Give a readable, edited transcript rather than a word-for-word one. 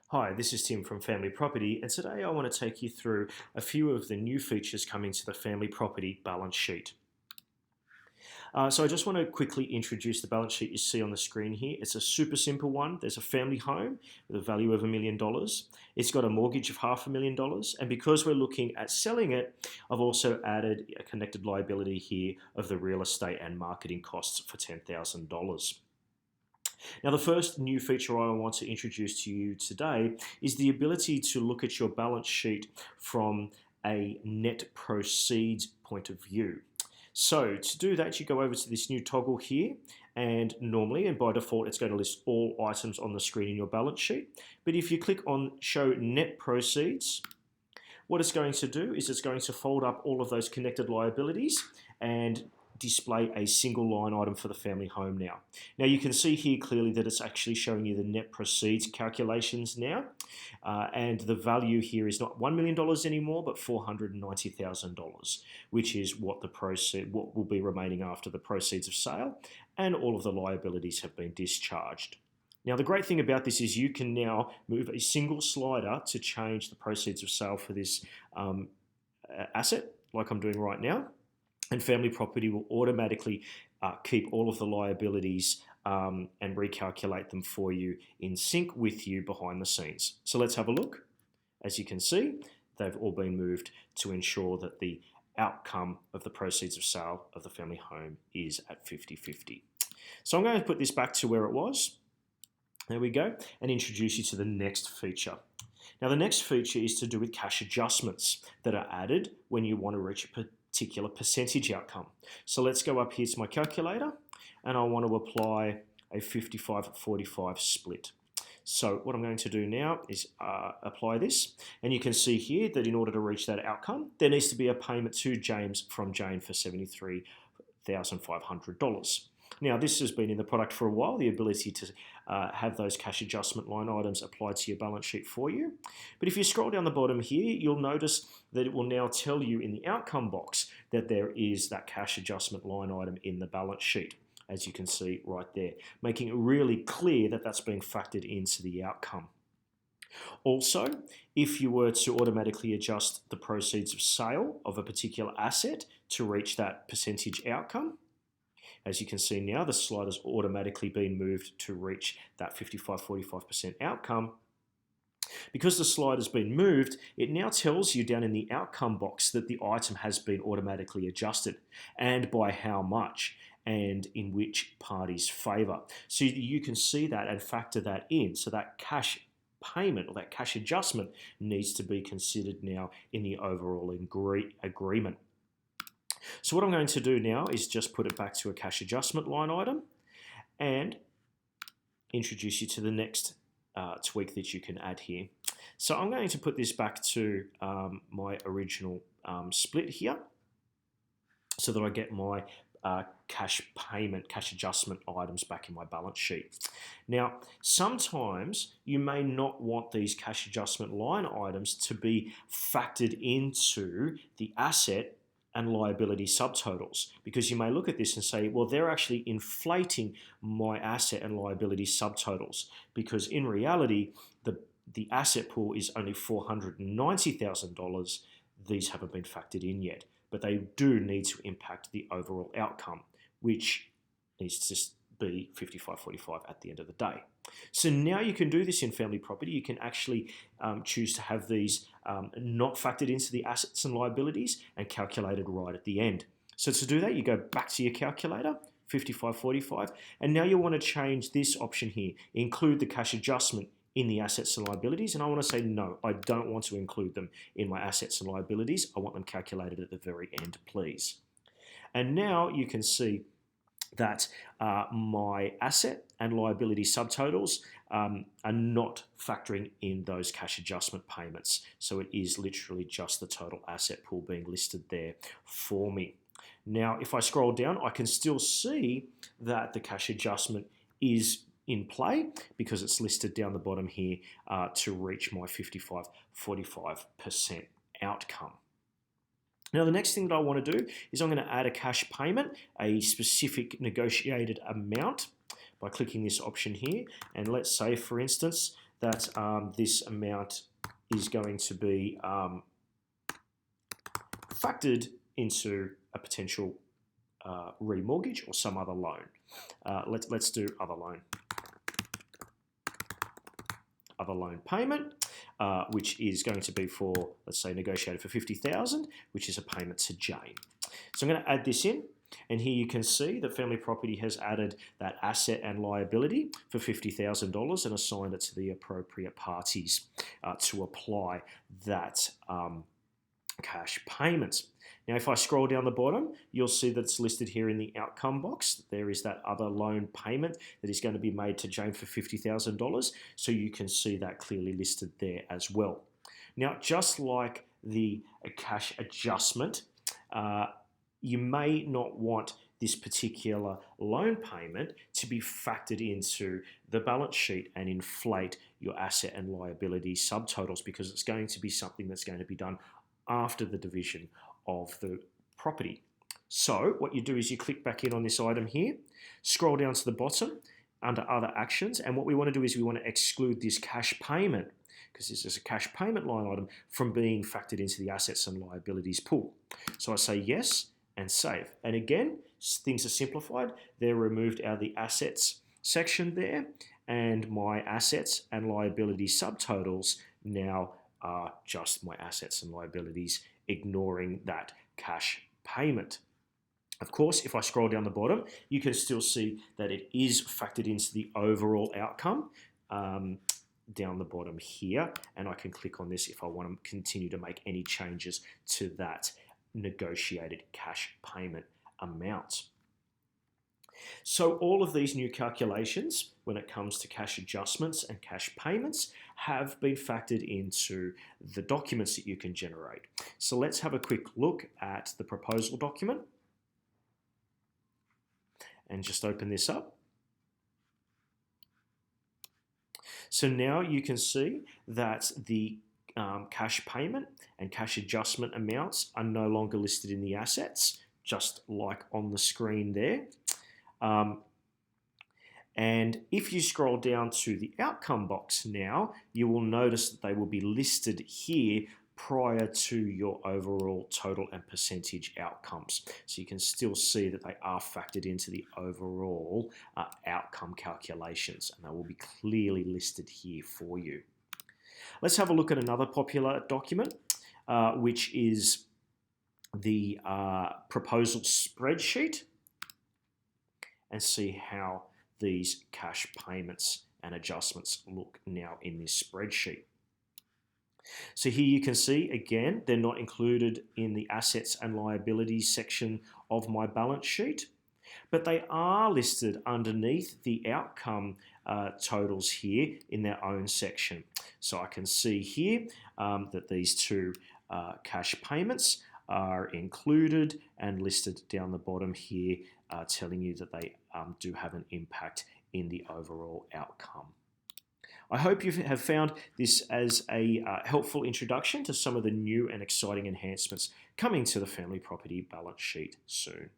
Hi, this is Tim from Family Property, and today I want to take you through a few of the new features coming to the Family Property balance sheet. So I just want to quickly introduce the balance sheet you see on the screen here. It's a super simple one. There's a family home with a value of $1 million. It's got a mortgage of $500,000, and because we're looking at selling it, I've also added a connected liability here of the real estate and marketing costs for $10,000. Now, the first new feature I want to introduce to you today is the ability to look at your balance sheet from a net proceeds point of view. So to do that, you go over to this new toggle here, and normally and by default it's going to list all items on the screen in your balance sheet. But if you click on show net proceeds, what it's going to do is it's going to fold up all of those connected liabilities and display a single line item for the family home now. Now you can see here clearly that it's actually showing you the net proceeds calculations now, and the value here is not $1 million anymore, but $490,000, which is what will be remaining after the proceeds of sale, and all of the liabilities have been discharged. Now the great thing about this is you can now move a single slider to change the proceeds of sale for this asset, like I'm doing right now. And Family Property will automatically keep all of the liabilities and recalculate them for you in sync with you behind the scenes. So let's have a look. As you can see, they've all been moved to ensure that the outcome of the proceeds of sale of the family home is at 50-50. So I'm going to put this back to where it was. There we go, and introduce you to the next feature. Now the next feature is to do with cash adjustments that are added when you want to reach a particular percentage outcome. So let's go up here to my calculator, and I want to apply a 55-45 split. So what I'm going to do now is apply this, and you can see here that in order to reach that outcome, there needs to be a payment to James from Jane for $73,500. Now, this has been in the product for a while, the ability to have those cash adjustment line items applied to your balance sheet for you. But if you scroll down the bottom here, you'll notice that it will now tell you in the outcome box that there is that cash adjustment line item in the balance sheet, as you can see right there, making it really clear that that's being factored into the outcome. Also, if you were to automatically adjust the proceeds of sale of a particular asset to reach that percentage outcome, as you can see now, the slider's automatically been moved to reach that 55-45% outcome. Because the slider's been moved, it now tells you down in the outcome box that the item has been automatically adjusted, and by how much, and in which party's favour. So you can see that and factor that in. So that cash payment or that cash adjustment needs to be considered now in the overall agreement. So what I'm going to do now is just put it back to a cash adjustment line item and introduce you to the next tweak that you can add here. So I'm going to put this back to my original split here so that I get my cash adjustment items back in my balance sheet. Now, sometimes you may not want these cash adjustment line items to be factored into the asset and liability subtotals, because you may look at this and say, well, they're actually inflating my asset and liability subtotals, because in reality, the asset pool is only $490,000. These haven't been factored in yet, but they do need to impact the overall outcome, which needs to be 55-45 at the end of the day. So now you can do this in Family Property. You can actually choose to have these not factored into the assets and liabilities and calculated right at the end. So to do that, you go back to your calculator, 55-45, and now you want to change this option here, include the cash adjustment in the assets and liabilities, and I want to say no, I don't want to include them in my assets and liabilities. I want them calculated at the very end, please. And now you can see that my asset and liability subtotals are not factoring in those cash adjustment payments. So it is literally just the total asset pool being listed there for me. Now, if I scroll down, I can still see that the cash adjustment is in play because it's listed down the bottom here to reach my 55-45% outcome. Now, the next thing that I want to do is I'm going to add a cash payment, a specific negotiated amount, by clicking this option here. And let's say, for instance, that this amount is going to be factored into a potential remortgage or some other loan. Let's do other loan. Other loan payment, which is going to be for, let's say, negotiated for $50,000, which is a payment to Jane. So I'm going to add this in, and here you can see that Family Property has added that asset and liability for $50,000 and assigned it to the appropriate parties to apply that cash payment. Now, if I scroll down the bottom, you'll see that it's listed here in the outcome box. There is that other loan payment that is going to be made to Jane for $50,000. So you can see that clearly listed there as well. Now, just like the cash adjustment, you may not want this particular loan payment to be factored into the balance sheet and inflate your asset and liability subtotals, because it's going to be something that's going to be done after the division of the property. So what you do is you click back in on this item here, scroll down to the bottom under other actions, and what we want to do is we want to exclude this cash payment, because this is a cash payment line item, from being factored into the assets and liabilities pool. So I say yes and save. And again, things are simplified. They're removed out of the assets section there, and my assets and liability subtotals now are just my assets and liabilities, ignoring that cash payment. Of course, if I scroll down the bottom, you can still see that it is factored into the overall outcome down the bottom here, and I can click on this if I want to continue to make any changes to that negotiated cash payment amount. So all of these new calculations, when it comes to cash adjustments and cash payments, have been factored into the documents that you can generate. So let's have a quick look at the proposal document and just open this up. So now you can see that the cash payment and cash adjustment amounts are no longer listed in the assets, just like on the screen there. And if you scroll down to the outcome box now, you will notice that they will be listed here prior to your overall total and percentage outcomes. So you can still see that they are factored into the overall outcome calculations, and they will be clearly listed here for you. Let's have a look at another popular document, which is the Proposal Spreadsheet, and see how these cash payments and adjustments look now in this spreadsheet. So here you can see, again, they're not included in the assets and liabilities section of my balance sheet, but they are listed underneath the outcome totals here in their own section. So I can see here that these two cash payments are included and listed down the bottom here, telling you that they do have an impact in the overall outcome. I hope you have found this as a helpful introduction to some of the new and exciting enhancements coming to the Family Property balance sheet soon.